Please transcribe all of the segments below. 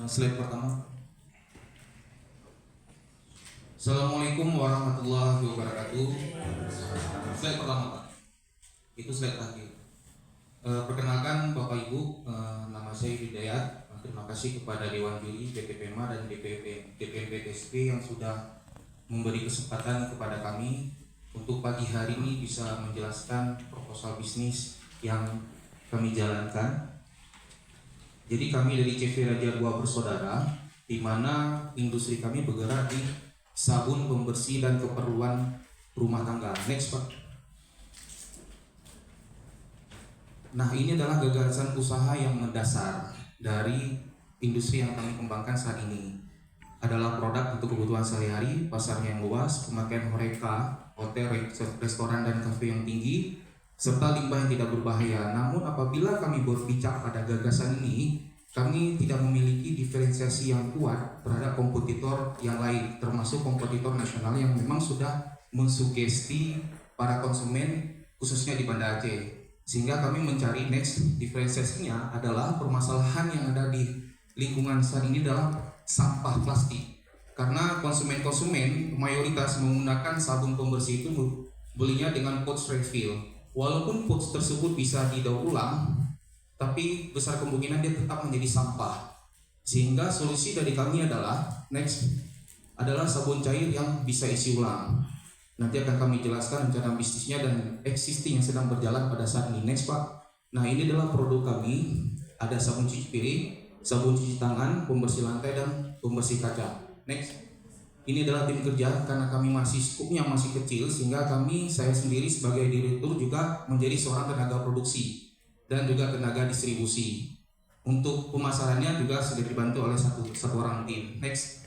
Slide pertama. Assalamualaikum warahmatullahi wabarakatuh. Slide pertama, Pak. Itu slide terakhir. Perkenalkan Bapak Ibu, nama saya Hidayat. Terima kasih kepada Dewan Juri BPPMA dan DPMPTSP yang sudah memberi kesempatan kepada kami untuk pagi hari ini bisa menjelaskan proposal bisnis yang kami jalankan. Jadi kami dari CV Raja Dua Bersaudara, di mana industri kami bergerak di sabun pembersih dan keperluan rumah tangga. Next, Pak. Nah, ini adalah gagasan usaha yang mendasar dari industri yang kami kembangkan saat ini. Adalah produk untuk kebutuhan sehari-hari, pasarnya yang luas, pemakaian horeca, hotel, restoran, dan kafe yang tinggi, serta limbah yang tidak berbahaya. Namun apabila kami berbicara pada gagasan ini, kami tidak memiliki diferensiasi yang kuat terhadap kompetitor yang lain, termasuk kompetitor nasional yang memang sudah mensugesti para konsumen khususnya di Banda Aceh. Sehingga kami mencari next diferensiasinya adalah permasalahan yang ada di lingkungan saat ini adalah sampah plastik. Karena konsumen-konsumen mayoritas menggunakan sabun pembersih itu belinya dengan pouch refill. Walaupun pouch tersebut bisa didaur ulang, tapi besar kemungkinan dia tetap menjadi sampah. Sehingga solusi dari kami adalah next adalah sabun cair yang bisa isi ulang. Nanti akan kami jelaskan rencana bisnisnya dan existing yang sedang berjalan pada saat ini. Next, Pak. Nah, ini adalah produk kami. Ada sabun cuci piring, sabun cuci tangan, pembersih lantai, dan pembersih kaca. Next. Ini adalah tim kerja karena kami skupnya masih kecil, sehingga saya sendiri sebagai direktur juga menjadi seorang tenaga produksi dan juga tenaga distribusi. Untuk pemasarannya juga sudah dibantu oleh satu orang tim. Next.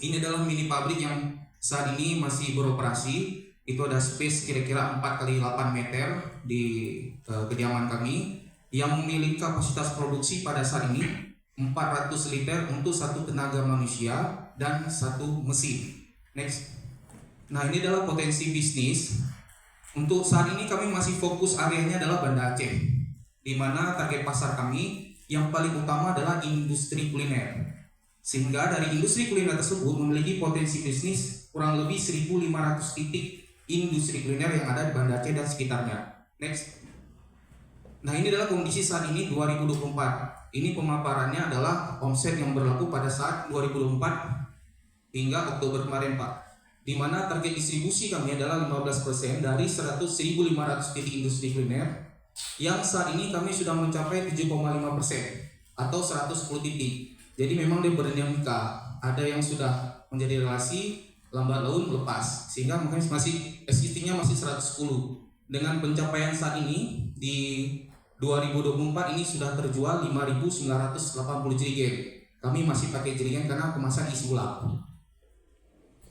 Ini adalah mini pabrik yang saat ini masih beroperasi. Itu ada space kira-kira 4x8 meter di kediaman kami yang memiliki kapasitas produksi pada saat ini 400 liter untuk satu tenaga manusia dan satu mesin. Next. Nah, ini adalah potensi bisnis. Untuk saat ini kami masih fokus areanya adalah Banda Aceh, di mana target pasar kami yang paling utama adalah industri kuliner. Sehingga dari industri kuliner tersebut memiliki potensi bisnis kurang lebih 1.500 titik industri kuliner yang ada di Banda Aceh dan sekitarnya. Next. Nah, ini adalah kondisi saat ini 2024. Ini pemaparannya adalah omset yang berlaku pada saat 2024 hingga Oktober kemarin, Pak. Di mana target distribusi kami adalah 15% dari 100.500 titik industri kuliner yang saat ini kami sudah mencapai 7,5% atau 110 titik. Jadi memang dia berdinamika. Ada yang sudah menjadi relasi, lambat laun lepas, sehingga mungkin existingnya masih 110. Dengan pencapaian saat ini di 2024 ini sudah terjual 5.980 jerigen. Kami masih pakai jerigen karena kemasan isi ulang.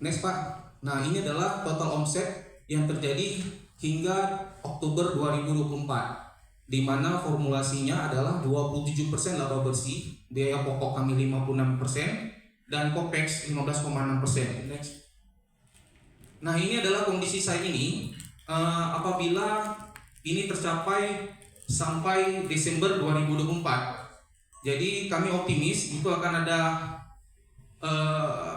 Next, Pak. Nah, ini adalah total omset yang terjadi hingga Oktober 2024. Di mana formulasinya adalah 27% laba bersih, biaya pokok kami 56%, dan Copex 15,6%. Next. Nah, ini adalah kondisi saat ini. Apabila ini tercapai sampai Desember 2024, jadi kami optimis itu akan ada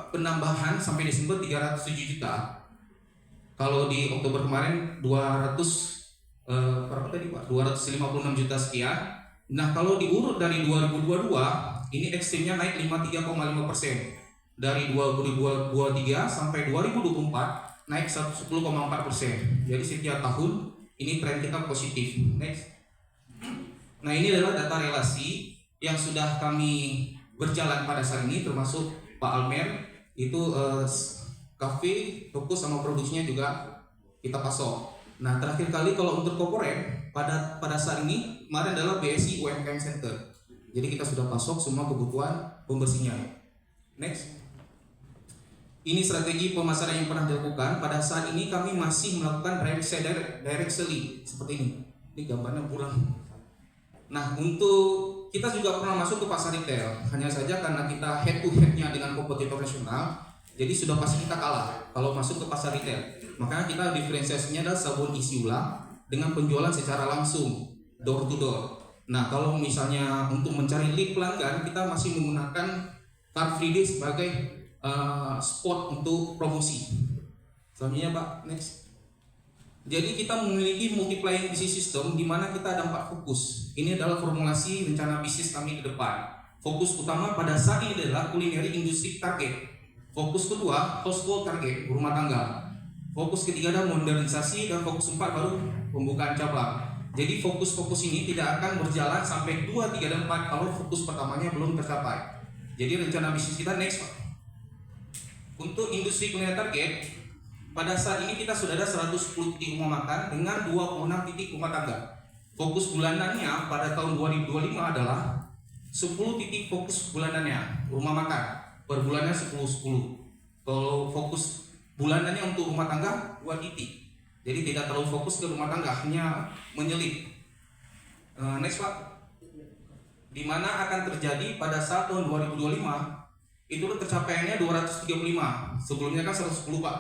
penambahan sampai Desember 307 juta. Kalau di Oktober kemarin 256 juta sekian. Nah, kalau diurut dari 2022, ini ekstrimnya naik 53,5%. Dari 2023 sampai 2024 naik 10,4%. Jadi setiap tahun ini tren kita positif. Next. Nah, ini adalah data relasi yang sudah kami berjalan pada saat ini, termasuk Pak Almer itu kafe, toko sama produksinya juga kita pasok. Nah, terakhir kali kalau untuk corporate pada saat ini kemarin adalah BSI UMKM Center. Jadi kita sudah pasok semua kebutuhan pembersihnya. Next. Ini strategi pemasaran yang pernah dilakukan. Pada saat ini kami masih melakukan direct selling seperti ini. Ini gambarnya kurang. Nah, untuk kita juga pernah masuk ke pasar retail. Hanya saja karena kita head to headnya dengan kompetitor nasional, jadi sudah pasti kita kalah kalau masuk ke pasar retail. Makanya kita diferensiasinya adalah sabun isi ulang dengan penjualan secara langsung door to door. Nah, kalau misalnya untuk mencari lead pelanggan, kita masih menggunakan Car Free Day sebagai spot untuk promosi. Selanjutnya Pak, next. Jadi kita memiliki multiplying business system di mana kita ada 4 fokus. Ini adalah formulasi rencana bisnis kami ke depan. Fokus utama pada saat ini adalah culinary industry target. Fokus kedua, household target, rumah tangga. Fokus ketiga adalah modernisasi, dan fokus 4 baru pembukaan cabang. Jadi fokus-fokus ini tidak akan berjalan sampai 2, 3, dan 4 kalau fokus pertamanya belum tercapai. Jadi rencana bisnis kita next Pak. Untuk industri kuliner target, pada saat ini kita sudah ada 110 titik rumah makan dengan 26 titik rumah tangga. Fokus bulanannya pada tahun 2025 adalah 10 titik fokus bulanannya rumah makan. Per bulannya 10-10. Kalau fokus bulanannya untuk rumah tangga 2 titik. Jadi tidak terlalu fokus ke rumah tangga, hanya menyelip. Next Pak. Di mana akan terjadi pada saat tahun 2025 itu tercapaiannya 235. Sebelumnya kan 110 Pak.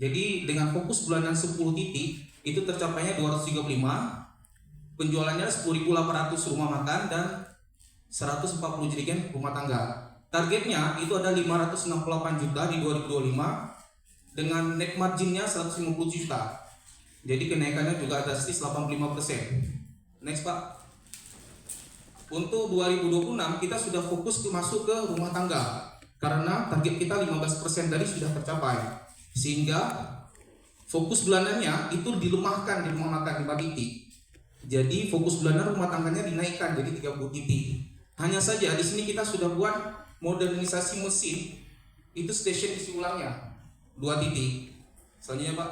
Jadi dengan fokus bulanan 10 titik itu tercapainya 235, penjualannya 10.800 rumah makan dan 140 jerigen rumah tangga. Targetnya itu ada 568 juta di 2025 dengan net marginnya 150 juta. Jadi kenaikannya juga drastis 85%. Next Pak. Untuk 2026 kita sudah fokus masuk ke rumah tangga karena target kita 15% dari sudah tercapai. Sehingga fokus bulanannya itu dilemahkan di rumah makan 5 titik. Jadi fokus bulanan rumah tangganya dinaikkan jadi 30 titik. Hanya saja di sini kita sudah buat modernisasi mesin, itu stasiun isi ulangnya 2 titik. Selanjutnya Pak.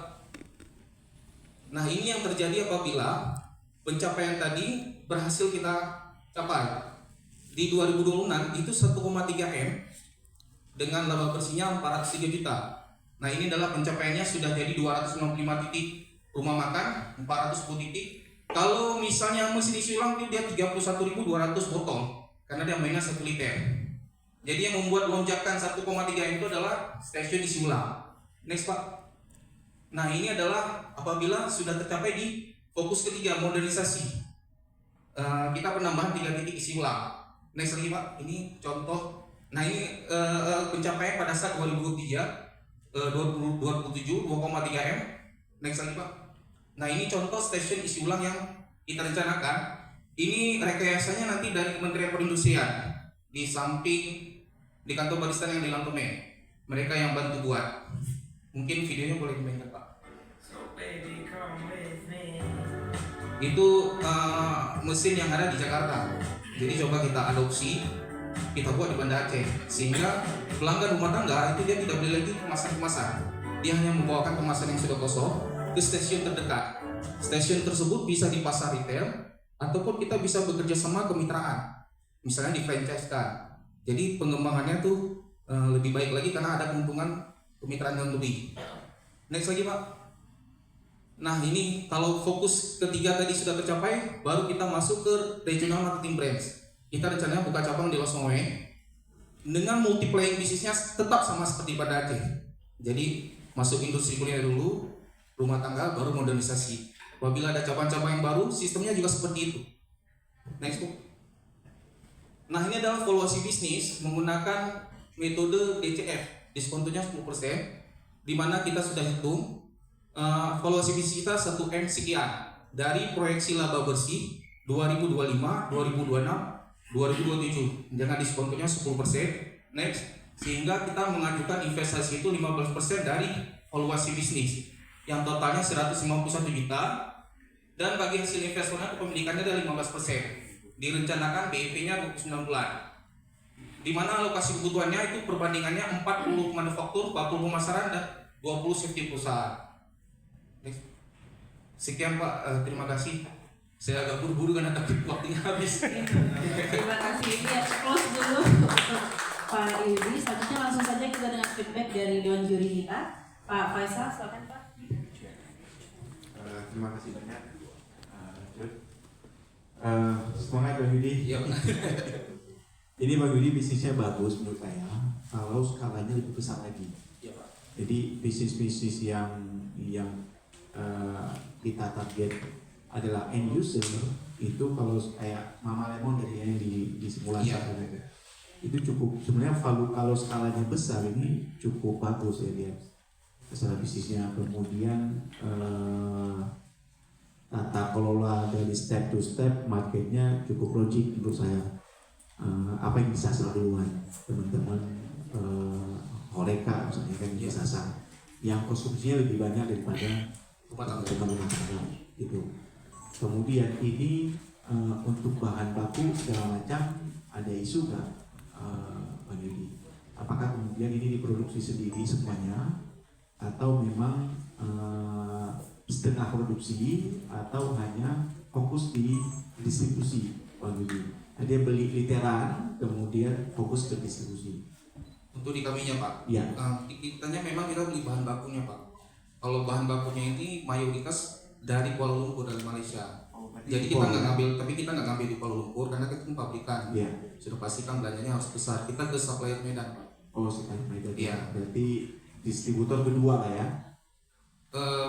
Nah ini yang terjadi apabila pencapaian tadi berhasil kita capai. Di 2026 itu 1,3 M dengan laba bersihnya 403 juta. Nah ini adalah pencapaiannya sudah jadi 265 titik rumah makan, 410 titik. Kalau misalnya mesin isi ulang itu dia 31.200 botol karena dia mainnya 1 liter. Jadi yang membuat lonjakan 1,3 M itu adalah stasiun isi ulang. Next Pak. Nah ini adalah apabila sudah tercapai di fokus ketiga, modernisasi. Kita penambahan 3 titik isi ulang. Next lagi Pak. Ini contoh. Nah ini pencapaian pada saat 2023 27 2,3 M. Next lagi Pak. Nah ini contoh stasiun isi ulang yang kita rencanakan. Ini rekayasanya nanti dari Kementerian Perindustrian di samping di kantor barisan yang di Lantomen. Mereka yang bantu buat. Mungkin videonya boleh dimainkan Pak. Itu mesin yang ada di Jakarta. Jadi coba kita adopsi, kita buat di Banda Aceh, sehingga pelanggan rumah tangga itu dia tidak beli lagi kemasan-kemasan. Dia hanya membawakan kemasan yang sudah kosong ke stasiun terdekat. Stasiun tersebut bisa di pasar retail ataupun kita bisa bekerja sama kemitraan, misalnya di franchise kan. Jadi pengembangannya tuh lebih baik lagi karena ada keuntungan kemitraan yang lebih. Next lagi Pak. Nah ini kalau fokus ketiga tadi sudah tercapai, baru kita masuk ke regional marketing branch. Kita rencananya buka cabang di Losnoe dengan multiplying bisnisnya tetap sama seperti pada Aceh. Jadi masuk industri kuliner dulu, rumah tangga, baru modernisasi. Apabila ada cabang-cabang yang baru, sistemnya juga seperti itu. Next book. Nah ini adalah valuasi bisnis menggunakan metode DCF, diskontonya 10%, di mana kita sudah hitung valuasi bisnis kita 1M sekian dari proyeksi laba bersih 2025, 2026, 2027 dengan diskontonya 10%. Next, sehingga kita mengajukan investasi itu 15% dari valuasi bisnis yang totalnya 151 juta, dan bagi hasil investasinya kepemilikannya ada 15%. Direncanakan BEP-nya 29 bulan, di mana alokasi kebutuhannya itu perbandingannya 40 manufaktur, 40 pemasaran, dan 20 safety perusahaan. Sekian Pak, terima kasih. Saya agak buru-buru karena takut waktunya habis. Terima kasih. Ini ya, close dulu Pak Yudi. Selanjutnya langsung saja kita dengan feedback dari Dewan Juri kita. Pak Faisal, silakan Pak. Terima kasih banyak. Semangat Pak Yudi. Ini Pak Yudi bisnisnya bagus menurut saya. Kalau skalanya lebih besar lagi. Ya, Pak. Jadi bisnis-bisnis yang kita target adalah end user itu kalau kayak Mama Lemon dari yang di simulasi Iya. itu cukup sebenarnya kalau skalanya besar ini cukup bagus ya dia secara bisnisnya. Kemudian tata kelola dari step to step marketnya cukup logik menurut saya. Apa yang bisa duluan teman-teman Horeca misalnya kan yang disasar yang konsumsinya lebih banyak daripada teman-teman rumah tangga gitu. Kemudian ini untuk bahan baku segala macam ada isu nggak Pak Yudi? Apakah kemudian ini diproduksi sendiri semuanya atau memang setengah produksi atau hanya fokus di distribusi Pak Yudi? Dia beli literan kemudian fokus ke distribusi. Untuk di kaminya Pak, Iya. kitanya memang kita beli bahan bakunya Pak. Kalau bahan bakunya ini mayoritas dari Kuala Lumpur dari Malaysia. Jadi kita nggak ngambil, tapi kita nggak ngambil di Kuala Lumpur karena kita pabrikan. Iya. Sudah pastikan belanjanya harus besar. Kita ke supplier Medan Pak. Oh, sekarang Medan. Iya. Berarti distributor kedua lah ya.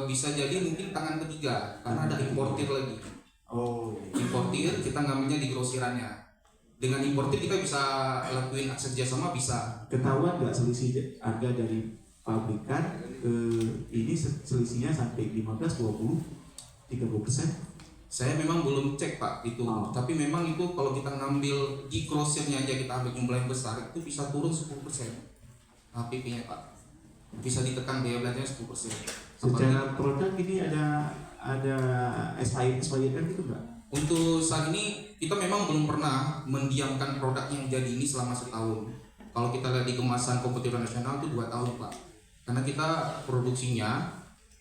Bisa jadi mungkin tangan ketiga karena ada importir lagi. Oh. Importir kita ngambilnya di grosirannya. Dengan importir kita bisa lakuin akses kerjasama bisa. Ketahuan nggak selisih harga dari pabrikan ke ini selisihnya sampai 15, 20, 30%? Saya memang belum cek Pak itu, tapi memang itu kalau kita ngambil di grosirnya aja kita ambil jumlah yang besar itu bisa turun 10% HPP-nya Pak. Bisa ditekan biaya belanjanya 10%. Secara produk ini ada expired kan gitu nggak? Untuk saat ini kita memang belum pernah mendiamkan produk yang jadi ini selama setahun. Kalau kita lihat di kemasan kompetitor nasional itu 2 tahun Pak. Karena kita produksinya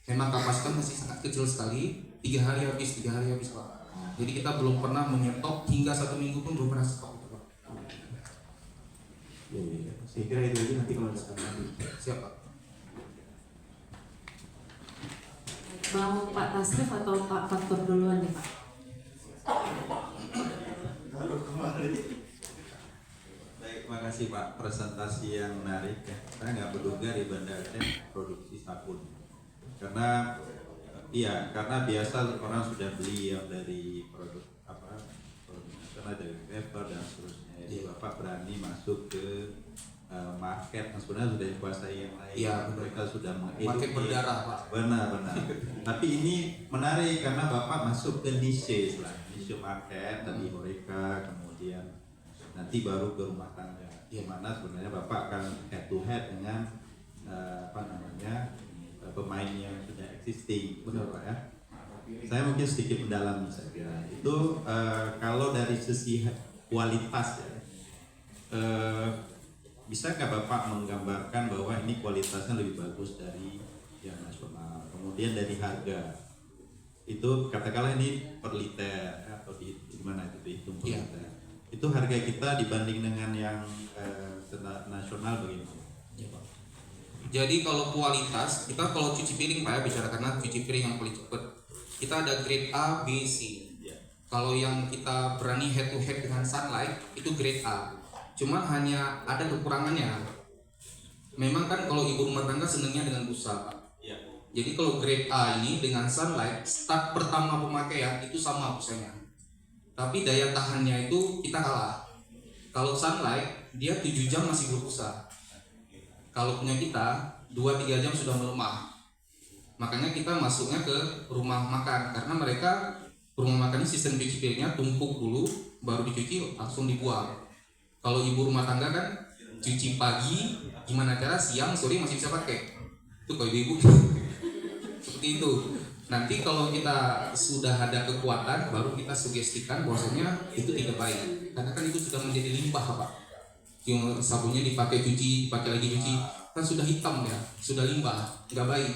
memang kapasitas masih sangat kecil sekali, 3 hari habis Pak. Jadi kita belum pernah menyetok hingga 1 minggu pun belum pernah stok Pak. Ya. Saya kira itu aja nanti kalau ada lagi. Siap Pak. Mau Pak Tasrif atau Pak Faktor duluan nih Pak? Baik, makasih Pak, presentasi yang menarik ya. Saya nggak menduga di Banda Aceh produksi sabun. Karena biasa orang sudah beli yang dari produk karena dari paper dan seterusnya. Jadi Bapak berani masuk ke market yang sebenarnya sudah dikuasai yang lain. Iya, mereka sudah market berdarah Pak. Benar. Tapi ini menarik karena Bapak masuk ke niche market tadi Horeca, kemudian nanti baru ke rumah tangga. Di mana sebenarnya Bapak akan head to head dengan pemain yang sudah existing, benar Pak ya. Saya mungkin sedikit mendalami saya kira. Itu kalau dari sisi kualitas ya. Bisa nggak Bapak menggambarkan bahwa ini kualitasnya lebih bagus dari yang nasional? Kemudian dari harga, itu katakanlah ini per liter atau di mana itu dihitung per liter. Itu harga kita dibanding dengan yang nasional bagaimana? Ya, Pak. Jadi kalau kualitas, kita kalau cuci piring Pak ya, bicara karena cuci piring yang paling cepat. Kita ada grade A, B, C. Kalau yang kita berani head to head dengan Sunlight itu grade A. Cuma hanya ada kekurangannya. Memang kan kalau ibu rumah tangga senangnya dengan busa Pak. Jadi kalau grade A ini dengan Sunlight start pertama pemakaian itu sama busanya. Tapi daya tahannya itu kita kalah. Kalau Sunlight dia 7 jam masih berbusa. Kalau punya kita 2-3 jam sudah melemah. Makanya kita masuknya ke rumah makan karena mereka rumah makan ini sistem cuci piringnya tumpuk dulu baru dicuci langsung dibuang. Kalau ibu rumah tangga kan cuci pagi, gimana cara siang, sore masih bisa pakai. Itu kalau ibu seperti itu. Nanti kalau kita sudah ada kekuatan, baru kita sugestikan bahwasanya itu tidak baik. Karena kan itu sudah menjadi limbah Pak. Yang sabunnya dipakai cuci, dipakai lagi cuci, kan sudah hitam ya, sudah limbah, nggak baik.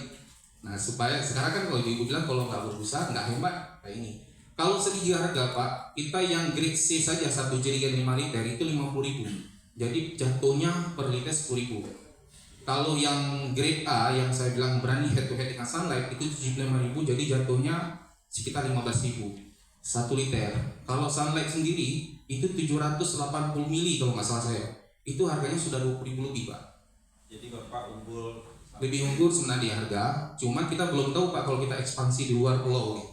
Nah supaya sekarang kan kalau ibu bilang kalau nggak berbusa, nggak hemat kayak ini. Kalau segi harga Pak, kita yang grade C saja 1 jerigen 5 liter itu 50.000. Jadi jatuhnya per liter 10.000. Kalau yang grade A yang saya bilang berani head to head dengan Sunlight itu 75.000, jadi jatuhnya sekitar 15.000 1 liter. Kalau Sunlight sendiri itu 780 mili kalau nggak salah saya. Itu harganya sudah 20.000 lebih Pak. Jadi Bapak unggul. Lebih unggul sebenarnya di harga. Cuman kita belum tahu Pak kalau kita ekspansi di luar pulau nih.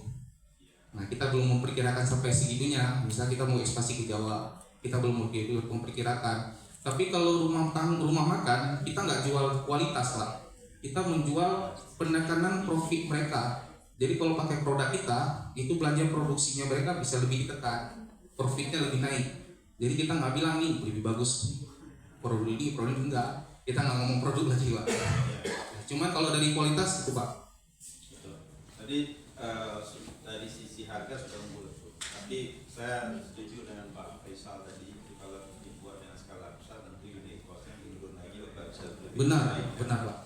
Nah, kita belum memperkirakan sampai segitunya. Misal kita mau ekspansi ke Jawa, kita belum memperkirakan. Tapi kalau rumah makan, kita nggak jual kualitas lah. Kita menjual penekanan profit mereka. Jadi kalau pakai produk kita, itu belanja produksinya mereka bisa lebih ditekan, profitnya lebih naik. Jadi kita nggak bilang nih lebih bagus produk ini enggak. Kita nggak ngomong produk lagi Pak. Cuman kalau dari kualitas itu Pak. Tadi dari sisi harga sudah unggul, tapi saya setuju dengan Pak Faisal tadi, kalau dibuat dengan skala besar tentu unit costnya turun lagi Bapak bisa lebih Benar Pak.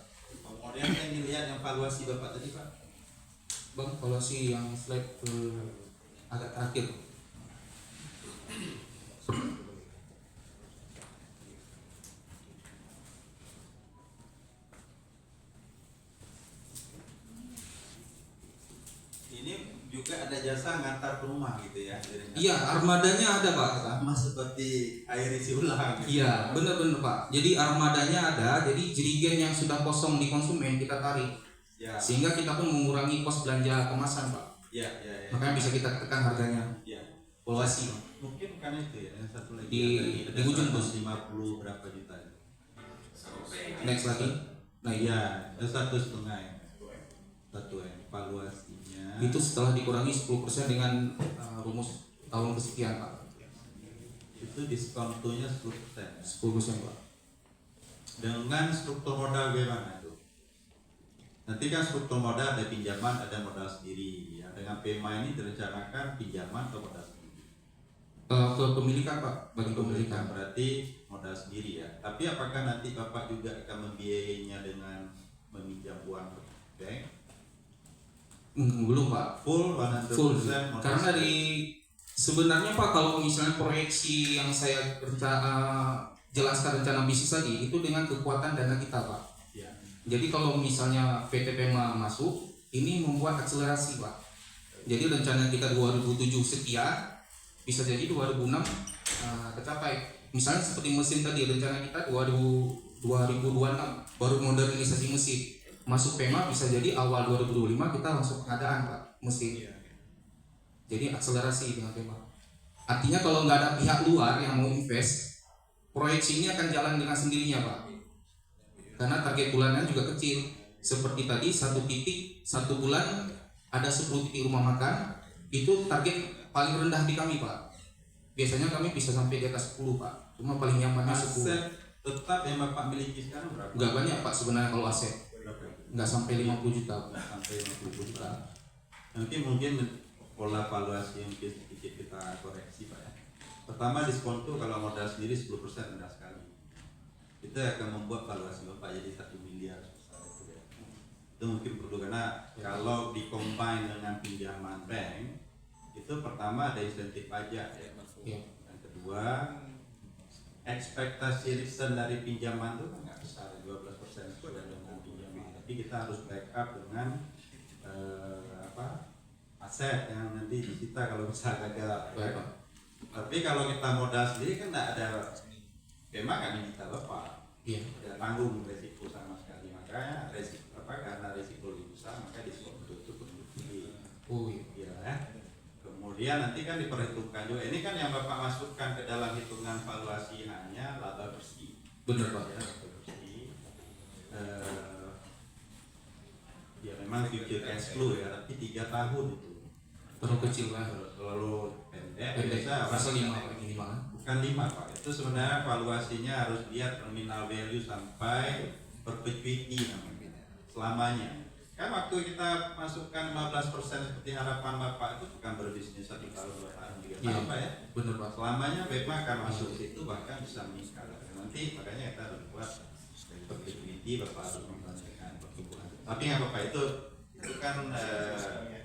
Kemudian saya melihat yang valuasi Bapak tadi Pak. Bang, valuasi yang slide agak terakhir. Ini juga ada jasa ngantar ke rumah gitu ya? Iya, armadanya ada Pak. Sama seperti air isi ulang. Iya, benar-benar Pak. Jadi armadanya ada, jadi jerigen yang sudah kosong di konsumen kita tarik. Ya. Sehingga kita pun mengurangi kos belanja kemasan Pak. Ya. Makanya bisa kita tekan harganya. Ya. Valuasi. Mungkin bukan itu ya, yang satu lagi Di ujung bos. 50 berapa juta ya? Next lagi. Nah iya. Iya, itu 1,5 ya. Satu ya, valuasinya. Itu setelah dikurangi 10% dengan rumus tahun kesekian Pak. Itu diskontonya 10%. 10% Pak. Dengan struktur modal bagaimana itu? Nanti kan struktur modal ada pinjaman, ada modal sendiri. Ya, dengan PMA ini direncanakan pinjaman atau modal sendiri? Kepemilikan Pak, bagi kepemilikan. Berarti modal sendiri ya. Tapi apakah nanti Bapak juga akan membiayainya dengan meminjam uang ke bank? Belum Pak. Full 100% Full. modal Karena sendiri. sebenarnya Pak, kalau misalnya proyeksi yang saya jelaskan rencana bisnis tadi itu dengan kekuatan dana kita Pak. Ya. Jadi kalau misalnya PT PEMA masuk, ini membuat akselerasi Pak. Jadi rencana kita 2007 sekian, bisa jadi 2006 tercapai. Misalnya seperti mesin tadi, rencana kita 2026 baru modernisasi mesin. Masuk PEMA bisa jadi awal 2025 kita langsung pengadaan Pak mesin. Jadi akselerasi dengan PEMA. Artinya kalau nggak ada pihak luar yang mau invest, proyeksi ini akan jalan dengan sendirinya Pak. Karena target bulannya juga kecil. Seperti tadi satu bulan ada 10 titik rumah makan, itu target paling rendah di kami Pak. Biasanya kami bisa sampai di atas 10 Pak. Cuma paling nyamannya 10. Aset tetap yang Bapak miliki sekarang berapa? Nggak banyak Pak sebenarnya kalau aset. Berapa? Nggak sampai 50 juta. Nggak sampai 50 juta. Nanti mungkin pola valuasi yang sedikit kita koreksi Pak ya. Pertama diskonto kalau modal sendiri 10% rendah sekali. Itu akan membuat valuasi Bapak jadi 1 miliar besar itu ya. Itu mungkin perlu, karena kalau di-combine dengan pinjaman bank itu pertama ada insentif pajak ya. Ya. Yang kedua, ekspektasi return dari pinjaman itu kan nggak besar, 12% sesuai dengan pinjaman. Tapi kita harus backup dengan aset yang nanti disita kalau misalnya gagal. Baik Pak. Tapi kalau kita modal sendiri kan nggak ada, memang kan kita Bapak. Iya. Tidak tanggung resiko sama sekali, makanya karena resiko lebih besar maka diskon itu perlu tinggi. Oh iya. Ya. Kemudian nanti kan diperhitungkan juga. Ini kan yang Bapak masukkan ke dalam hitungan valuasi hanya laba bersih. Benar Pak. Ya, laba bersih. Ya memang future cash flow ya, tapi 3 tahun itu. Terlalu kecil Pak. Terlalu pendek. Pendek. Biasa Masa orang- 5 Pak ini Pak. Bukan 5 Pak. Itu sebenarnya valuasinya harus lihat terminal value sampai perpetuity namanya. Selamanya. Kan waktu kita masukkan 15% seperti harapan Bapak itu bukan berbisnis 1 tahun, 2 tahun, 3 Iya. tahun Pak ya. Benar Pak. Selamanya BEMA akan masuk ke situ, bahkan bisa meningkat. Nanti makanya kita harus buat perpetuity, Bapak harus memperhatikan pertumbuhan. Tapi nggak apa-apa, itu kan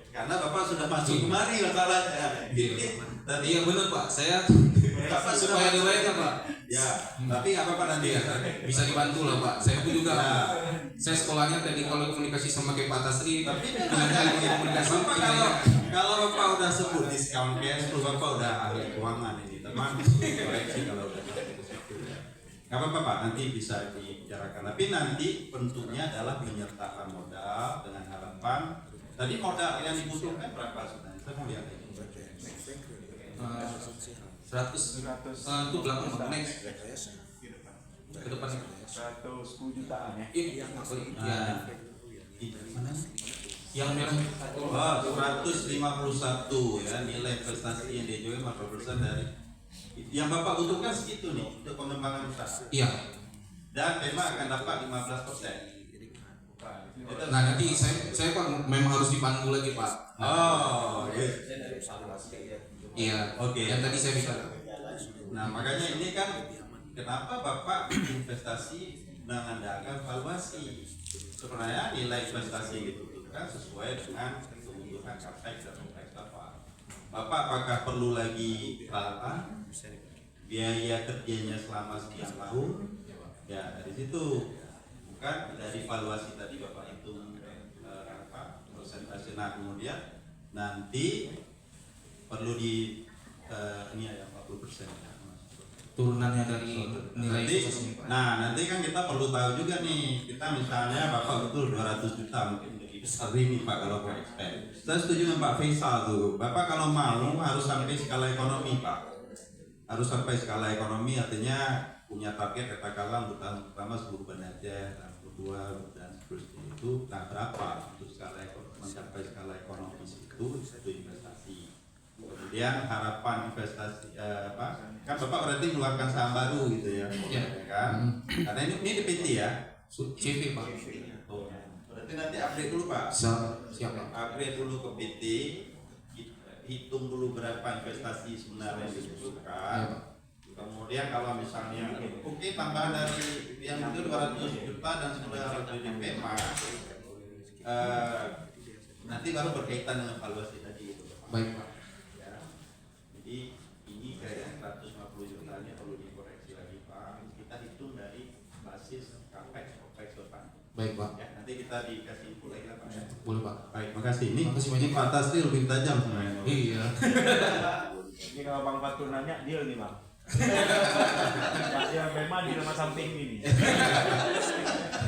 karena Bapak sudah masuk kemari masalahnya. Ini tadi Iya benar Pak. Saya Bapak sudah supaya masuk. dibayar Pak. Ya, tapi nggak apa-apa nanti ya. Bisa dibantu lah Pak. Saya pun juga. Ya. Saya sekolahnya tadi kalau komunikasi sama kayak Pak Tasri. Tapi dengan ilmu komunikasi. Bapak kalau Bapak udah sebut discount cash flow, Bapak udah ahli keuangan ini, teman. Koreksi kalau udah masuk ke situ ya. Nggak apa-apa Pak, nanti bisa dibicarakan. Tapi nanti bentuknya adalah menyertakan modal dengan harapan Tadi modal yang dibutuhkan berapa sebenarnya? Saya mau lihat ini. 100 itu belakang Bang, next ke depan 110 jutaan ya. ini Nah, mana yang merah oh, 151 ya nilai investasi yang dijual 50% dari yang Bapak butuhkan segitu nih untuk pengembangan usaha. iya. Dan memang akan dapat 15%. Nah nanti saya Pak memang harus dipandu lagi Pak. Oh, Iya. Oke. Yang tadi saya bicara. Nah makanya ini kan kenapa Bapak investasi mengandalkan valuasi. Sebenarnya nilai investasi yang dibutuhkan sesuai dengan kebutuhan capex dan opex Bapak. Bapak apakah perlu lagi peralatan, biaya kerjanya selama sekian tahun? Ya dari situ, bukan dari valuasi tadi Bapak hitung persentase. Nah kemudian nanti perlu di ini ya 40%. Turunannya dari nilai Nanti, investasi Pak. nanti kan kita perlu tahu juga nih, kita misalnya Bapak betul 200 juta mungkin lebih besar ini Pak kalau mau expand. Saya setuju dengan Pak Faisal tuh, Bapak kalau mau harus sampai skala ekonomi Pak. Harus sampai skala ekonomi artinya punya target katakanlah untuk tahun pertama 10 bulan aja, tahun kedua dan seterusnya itu. Nah berapa untuk skala ekonomi, mencapai skala ekonomi itu investasi. Kemudian harapan investasi kan Bapak berarti mengeluarkan saham baru gitu ya, Ya. kan? Karena ini di PT ya. CV Pak. Oh, berarti nanti update dulu Pak. Siap Pak. Upgrade dulu ke PT, hitung dulu berapa investasi sebenarnya yang dibutuhkan. Kemudian kalau misalnya oke tambahan dari yang itu 200 juta dan sudah harus DP nanti baru berkaitan dengan valuasi tadi itu. Baik Pak. Ya. Jadi ini kayak 150 jutanya perlu dikoreksi lagi Pak. Kita hitung dari basis capex opex Pak. Baik Pak. Ya, nanti kita dikasih info lagi lah Pak. Ya. Boleh Pak. Baik, makasih. Ini Makasih banyak, Pak Tasri lebih tajam sebenarnya. Iya. Ini kalau Bang Fatur nanya deal nih Bang. Pasti memang di rumah samping ini.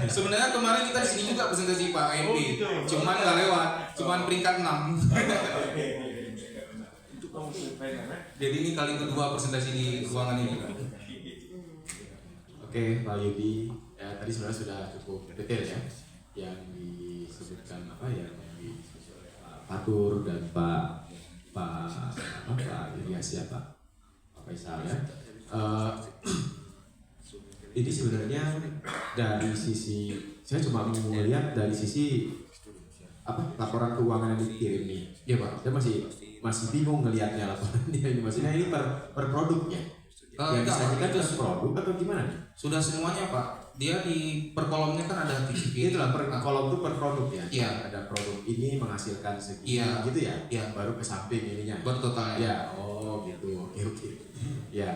Sebenarnya kemarin kita di sini juga presentasi Pak MP. Oh, gitu. Cuman nggak lewat. Cuman peringkat 6. Itu kamu survei kan? Jadi ini kali kedua presentasi di ruangan ini Pak. Oke, Pak Yudi, ya, tadi sebenarnya sudah cukup detail ya, yang disebutkan yang di Fatur dan Pak Ilyas ya Pak Faisal ya. Ini sebenarnya dari sisi, saya cuma mau melihat dari sisi laporan keuangan yang dikirim nih. Iya Pak. Saya masih bingung ngelihatnya laporannya ini, maksudnya ini per produknya. Yang disajikan itu produk atau gimana nih? Sudah semuanya Pak. Dia di per kolomnya kan ada TCP. Itulah per kolom itu per produk ya. Iya. Ada produk ini menghasilkan segini Iya. gitu ya. Iya. Baru ke samping ininya. Baru totalnya. Ya, oh gitu. Oke. Ya.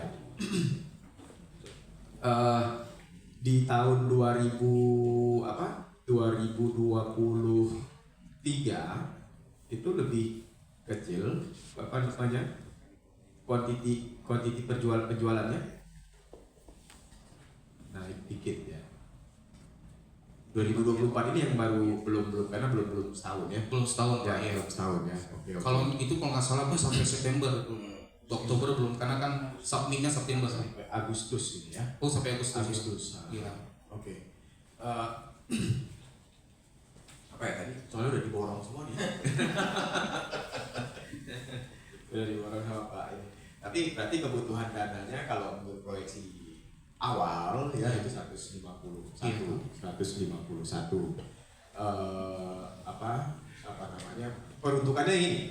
Di tahun 2023 itu lebih kecil kuantiti penjualannya naik dikit ya. 2024 ini yang belum karena belum setahun ya. Belum setahun Ya, Pak. Ya. belum setahun ya. Oke. Kalau itu kalau nggak salah Pak sampai September. Oktober belum karena kan submitnya September. Sampai Agustus ini ya. Oh sampai Agustus. Agustus. Iya. Oke. Apa ya tadi? Soalnya udah diborong semua nih. Udah diborong sama Pak ini. Tapi berarti kebutuhan dananya kalau menurut proyeksi awal ya itu 151. Peruntukannya ini.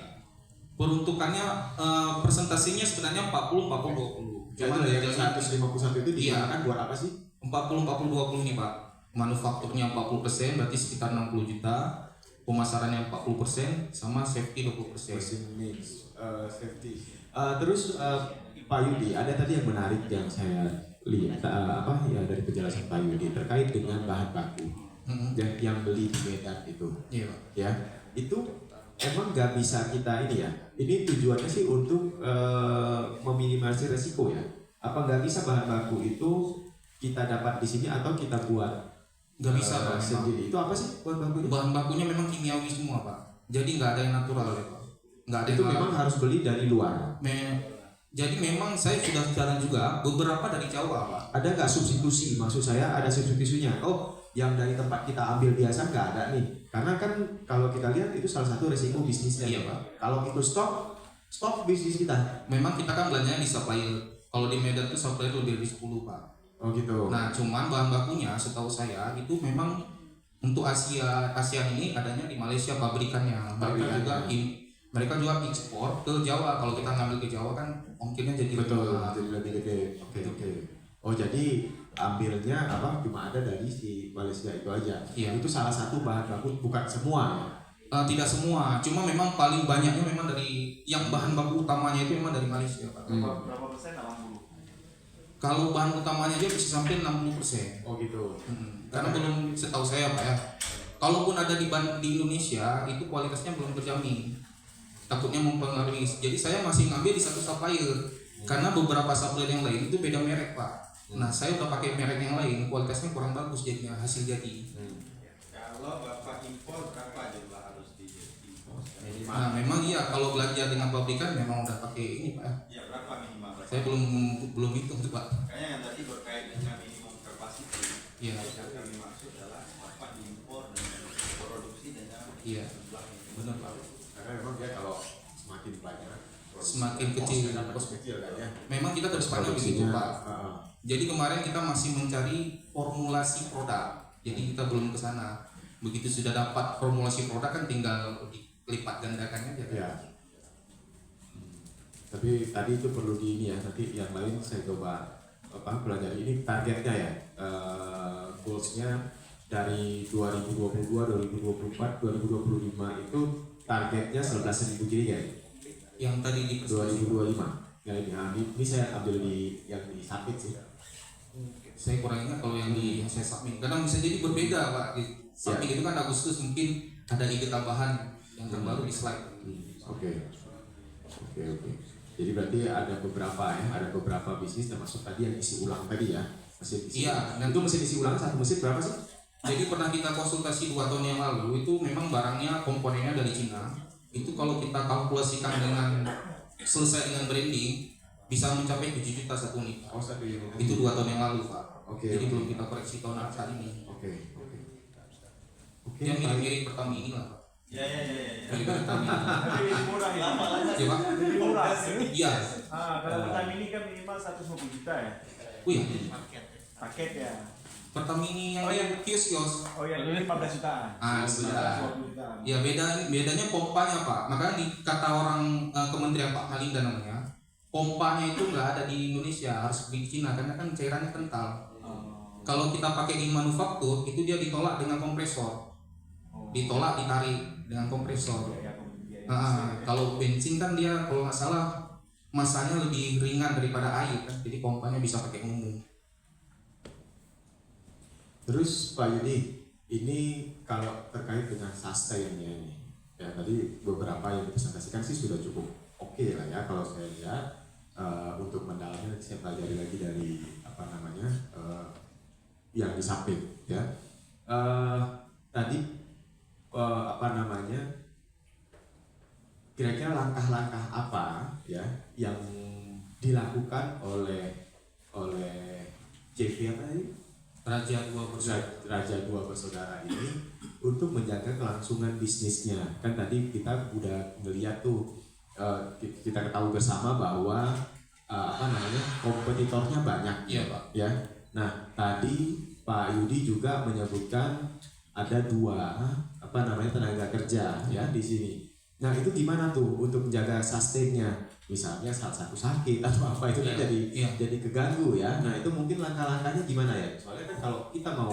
Peruntukannya presentasinya sebenarnya 40-40-20. Cuman yang 151 itu digunakan buat apa sih? 40-40-20 nih Pak. Manufakturnya 40% berarti sekitar 60 juta. Pemasarannya 40% sama safety 20%. Mix, safety. Terus Pak Yudi, ada tadi yang menarik yang saya lihat dari penjelasan Pak Yudi terkait dengan bahan baku yang beli di Medan itu. Iya Pak. Ya, itu emang nggak bisa kita ini ya. Ini tujuannya sih untuk meminimalisir resiko ya. Apa nggak bisa bahan baku itu kita dapat di sini atau kita buat Nggak bisa Pak. sendiri? Itu apa sih bahan bakunya? Bahan bakunya memang kimiawi semua Pak. Jadi nggak ada yang natural ya Pak. Nggak ada Itu yang memang harus beli dari luar. Jadi memang saya sudah jalan juga beberapa dari Jawa Pak. Ada nggak substitusi? Maksud saya ada substitusinya. Oh, yang dari tempat kita ambil biasa nggak ada nih. Karena kan kalau kita lihat itu salah satu resiko bisnisnya. Iya Pak. Kalau itu stop bisnis kita. Memang kita kan belanjanya di supplier. Kalau di Medan tuh supplier lebih dari 10 Pak. Oh gitu. Nah cuman bahan bakunya setahu saya itu memang untuk ASEAN ini adanya di Malaysia pabrikannya. Mereka juga ekspor ke Jawa. Kalau kita ngambil ke Jawa kan ongkirnya jadi Betul, mahal. jadi lebih gede. Oke. Oh jadi ambilnya apa cuma ada dari si Malaysia itu aja. Iya. Itu salah satu bahan baku, bukan semua ya. Tidak semua, cuma memang paling banyaknya memang dari yang bahan baku utamanya itu memang dari Malaysia Pak. Berapa persen? 80. Kalau bahan utamanya aja bisa sampai 60%. Oh gitu. Karena belum setahu saya Pak ya. Kalaupun ada di Indonesia itu kualitasnya belum terjamin. Takutnya mempengaruhi. Jadi saya masih ngambil di satu supplier. Karena beberapa supplier yang lain itu beda merek Pak. Nah saya udah pakai merek yang lain, kualitasnya kurang bagus jadinya hasil jadi. Kalau Bapak impor berapa jumlah harus diimpor? Nah memang iya kalau belanja dengan pabrikan memang udah pakai ini Pak. Ya berapa minimal? Saya belum hitung tuh Pak. Kayaknya yang tadi berkait dengan minimum capacity. Iya. Yang kami maksud adalah Bapak impor dan produksi dengan Iya. jumlah minimum. Benar Pak. Karena memang dia kalau semakin banyak Semakin kecil. kecil kan ya. Memang kita kedepannya begitu Pak. Heeh. Jadi kemarin kita masih mencari formulasi produk. Jadi kita belum ke sana. Begitu sudah dapat formulasi produk kan tinggal dilipat gandakan aja. Ya. Tapi tadi itu perlu di ini ya. Nanti yang lain saya coba pelajari ini targetnya ya. Goalsnya dari 2022, 2024, 2025 itu targetnya 11.000 jadi ya. Yang tadi di 2025. Ya ini saya ambil yang di Sapit sih. saya kurang ingat kalau yang saya submit. Kadang bisa jadi berbeda Pak. Di submit itu kan Agustus mungkin ada ide tambahan yang terbaru di slide. Oke. Jadi berarti ada beberapa bisnis termasuk tadi yang isi ulang tadi ya. Mesin isi. Iya. Dan itu mesin isi ulang satu mesin berapa sih? Jadi pernah kita konsultasi 2 tahun yang lalu itu memang barangnya komponennya dari Cina. Itu kalau kita kalkulasikan dengan selesai dengan branding bisa mencapai 7 juta satu unit. Oh, satu unit. Itu 2 tahun yang lalu Pak. Oke. Jadi belum kita koreksi tahun saat ini. Oke. Yang mirip-mirip Pertamina lah Pak. Ya. Mirip Pertamina. Tapi lebih murah ini. Ya Pak. Lebih murah. Iya. Kalau Pertamina kan minimal 150 juta ya. Wih, Paket ya. Pertamina yang kios-kios. Oh ya, ini 15 jutaan. Sudah. 20 jutaan. Ya bedanya pompanya Pak. Makanya di kata orang Kementerian Pak Halinda namanya, pompanya itu nggak ada di Indonesia, harus di Cina karena kan cairannya kental. Kalau kita pakai di manufaktur itu dia ditolak dengan kompresor, ditolak ditarik dengan kompresor. Kalau bensin kan dia kalau nggak salah masanya lebih ringan daripada air kan, jadi pompanya bisa pakai umum. Terus Pak Yudi, ini kalau terkait dengan sustainnya ini, ya tadi beberapa yang dipresentasikan sih sudah cukup oke lah ya kalau saya lihat. Untuk mendalamnya nanti saya pelajari lagi dari yang disapit ya. Tadi kira-kira langkah-langkah apa ya yang dilakukan oleh JV apa tadi? Raja Dua Bersaudara ini untuk menjaga kelangsungan bisnisnya. Kan tadi kita udah melihat tuh, kita ketahui bersama bahwa kompetitornya banyak. Iya Pak. Ya. Nah tadi Pak Yudi juga menyebutkan ada 2 tenaga kerja ya di sini. Nah itu gimana tuh untuk menjaga sustainnya? Misalnya salah satu sakit atau apa itu kan jadi keganggu ya. Nah itu mungkin langkah-langkahnya gimana ya? Soalnya kan kalau kita mau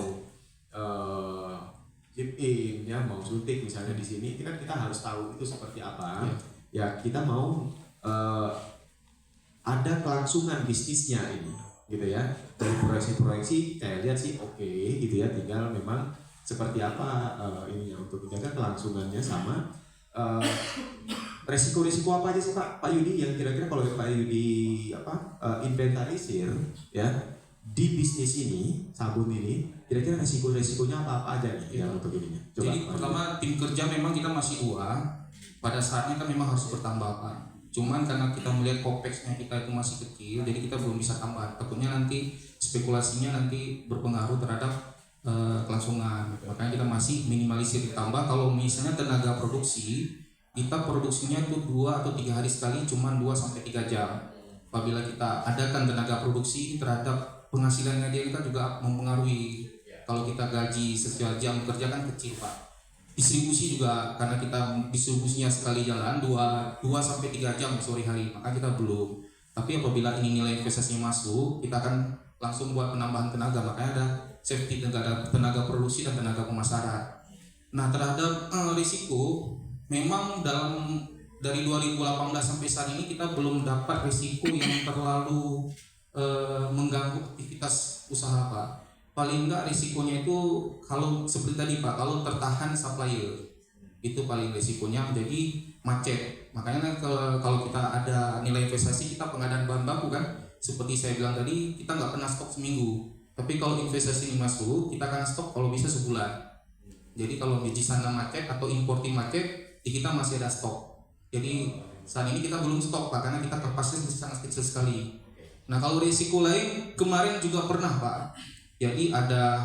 chip in ya, mau suntik misalnya di sini, itu kan kita harus tahu itu seperti apa. Ya kita mau ada kelangsungan bisnisnya ini, gitu ya. Dari proyeksi-proyeksi saya lihat sih oke, gitu ya. Tinggal memang seperti apa ininya untuk menjaga kelangsungannya sama. Resiko-resiko apa aja sih Pak Yudi yang kira-kira kalau Pak Yudi inventarisir ya di bisnis ini, sabun ini, kira-kira resiko-resikonya apa aja nih yang untuk ininya? Coba, Jadi Pak. pertama tim kerja memang kita masih 2. Pada saatnya kan memang harus bertambah Pak. Cuman karena kita melihat COPEX-nya kita itu masih kecil, jadi kita belum bisa tambah. Takutnya nanti spekulasinya nanti berpengaruh terhadap kelangsungan. Makanya kita masih minimalisir ditambah. Kalau misalnya tenaga produksi, kita produksinya itu 2 atau 3 hari sekali, cuman 2 sampai 3 jam. Apabila kita adakan tenaga produksi terhadap penghasilannya dia kita juga mempengaruhi. Kalau kita gaji sesuai jam kerja kan kecil Pak. Distribusi juga karena kita distribusinya sekali jalan 2 sampai 3 jam sore hari, maka kita belum. Tapi apabila ini nilai investasinya masuk, kita akan langsung buat penambahan tenaga, makanya ada safety tenaga produksi dan tenaga pemasaran. Nah, terhadap risiko memang dari 2018 sampai saat ini kita belum dapat risiko yang terlalu mengganggu aktivitas usaha Pak. Paling enggak risikonya itu kalau seperti tadi Pak, kalau tertahan supplier itu paling risikonya menjadi macet. Makanya kalau kita ada nilai investasi, kita pengadaan bahan baku kan, seperti saya bilang tadi, kita nggak pernah stok seminggu. Tapi kalau investasi ini masuk, kita akan stok kalau bisa sebulan. Jadi kalau di sana macet atau importing macet, kita masih ada stok. Jadi saat ini kita belum stok Pak, karena kita kapasitas masih sangat kecil sekali. Nah kalau risiko lain kemarin juga pernah Pak. Jadi ada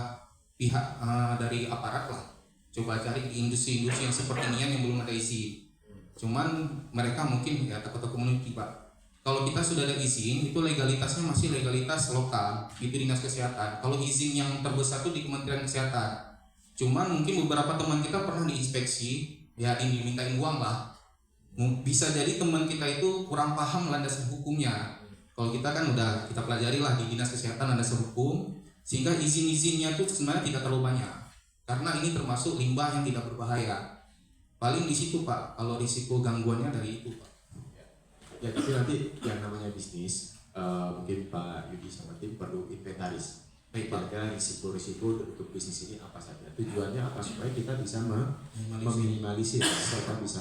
pihak dari aparat lah, coba cari di industri-industri yang seperti ini yang belum ada izin. Cuman mereka mungkin ya takut community Pak. Kalau kita sudah ada izin, itu legalitasnya masih legalitas lokal, itu dinas kesehatan. Kalau izin yang terbesar itu di Kementerian Kesehatan. Cuman mungkin beberapa teman kita pernah diinspeksi, ya dimintain uang lah. Bisa jadi teman kita itu kurang paham landasan hukumnya. Kalau kita kan udah kita pelajari lah di dinas kesehatan landasan hukum, sehingga izin-izinnya itu sebenarnya tidak terlalu banyak. Karena ini termasuk limbah yang tidak berbahaya. Paling di situ Pak, kalau risiko gangguannya dari itu Pak. Ya, tapi nanti yang namanya bisnis, mungkin Pak Yudi sama tim perlu inventaris. Baik Pak. Kira-kira risiko-risiko untuk bisnis ini apa saja? Tujuannya apa supaya kita bisa meminimalisir, serta bisa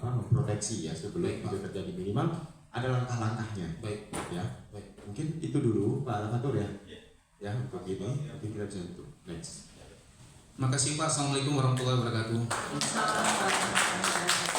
memproteksi ya sebelum Baik, itu terjadi. Minimal ada langkah-langkahnya. Baik. Ya, Baik. mungkin itu dulu Pak Alfatur ya. Ya, untuk ini nanti kita bisa untuk next. Makasih Pak. Assalamualaikum warahmatullahi wabarakatuh. Assalamualaikum.